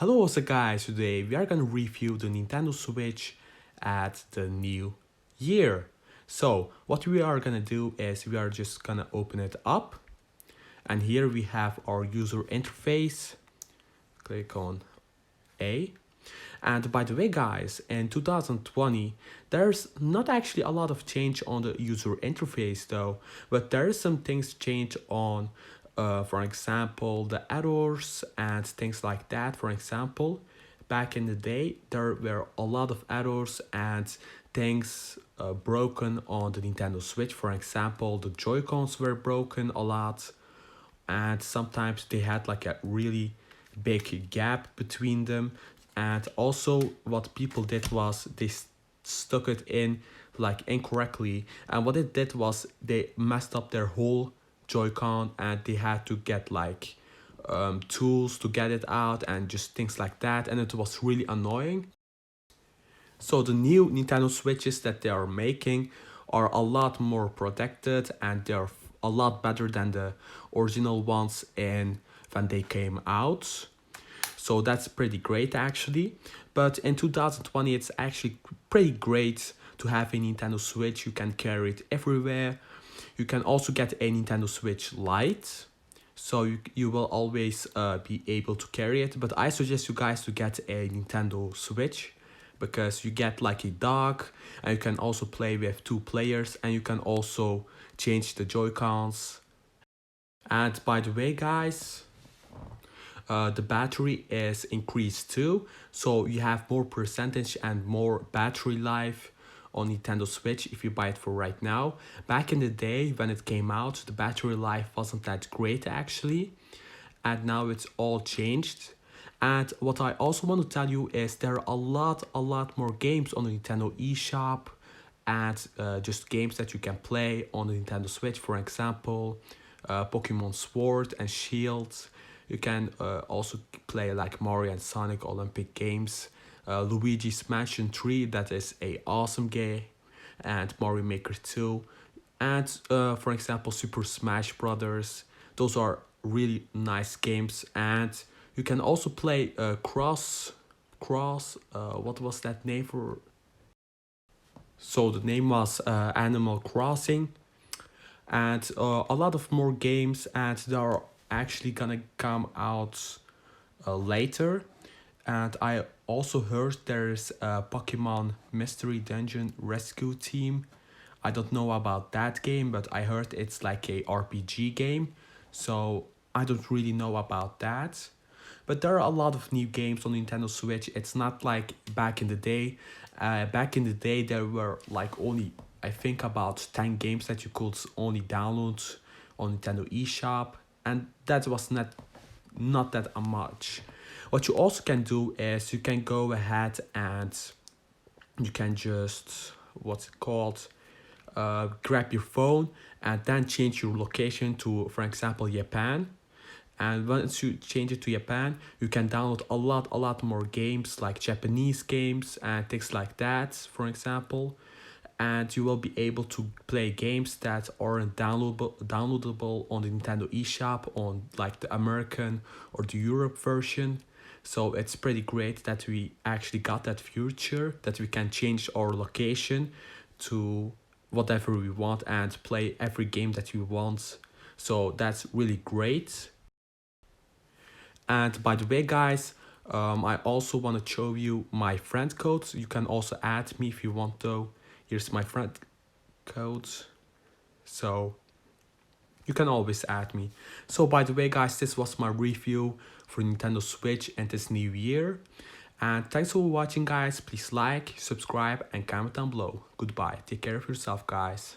Hello also guys, today we are gonna review the Nintendo Switch at the new year. So what we are gonna do is we are just gonna open it up, and here we have our user interface. Click on A. And by the way guys, in 2020 there's not actually a lot of change on the user interface though, but there is some things change on for example the errors and things like that. For example, back in the day there were a lot of errors and things broken on the Nintendo Switch. For example, the Joy-Cons were broken a lot, and sometimes they had like a really big gap between them. And also what people did was they stuck it in like incorrectly, and what it did was they messed up their whole Joy-Con, and they had to get like tools to get it out and just things like that, and it was really annoying. So the new Nintendo Switches that they are making are a lot more protected, and they're a lot better than the original ones in when they came out. So that's pretty great actually. But in 2020 it's actually pretty great to have a Nintendo Switch. You can carry it everywhere. You can also get a Nintendo Switch Lite, so you will always be able to carry it. But I suggest you guys to get a Nintendo Switch, because you get like a dock, and you can also play with 2 players, and you can also change the Joy-Cons. And by the way guys, the battery is increased too, so you have more percentage and more battery life on Nintendo Switch if you buy it for right now. Back in the day when it came out, the battery life wasn't that great actually, and now it's all changed. And what I also want to tell you is there are a lot more games on the Nintendo eShop, and just games that you can play on the Nintendo Switch. For example, Pokemon Sword and Shield. You can also play like Mario and Sonic Olympic Games, Luigi's Mansion 3, that is a awesome game, and Mario Maker 2, and for example Super Smash Brothers. Those are really nice games. And you can also play what was that name for? So the name was Animal Crossing, and a lot of more games, and they are actually gonna come out later. And I also heard there's a Pokemon Mystery Dungeon Rescue Team. I don't know about that game, but I heard it's like a RPG game, so I don't really know about that. But there are a lot of new games on Nintendo Switch. It's not like back in the day. Back in the day, there were like only, I think, about 10 games that you could only download on Nintendo eShop, and that was not that much. What you also can do is you can go ahead and you can just, what's it called, grab your phone and then change your location to, for example, Japan. And once you change it to Japan, you can download a lot more games, like Japanese games and things like that, for example. And you will be able to play games that aren't downloadable on the Nintendo eShop on like the American or the Europe version. So it's pretty great that we actually got that feature, that we can change our location to whatever we want and play every game that we want. So that's really great. And by the way guys, I also want to show you my friend codes. You can also add me if you want though. Here's my friend code, so you can always add me. So by the way guys, this was my review for Nintendo Switch and this new year. And thanks for watching guys. Please like, subscribe and comment down below. Goodbye. Take care of yourself guys.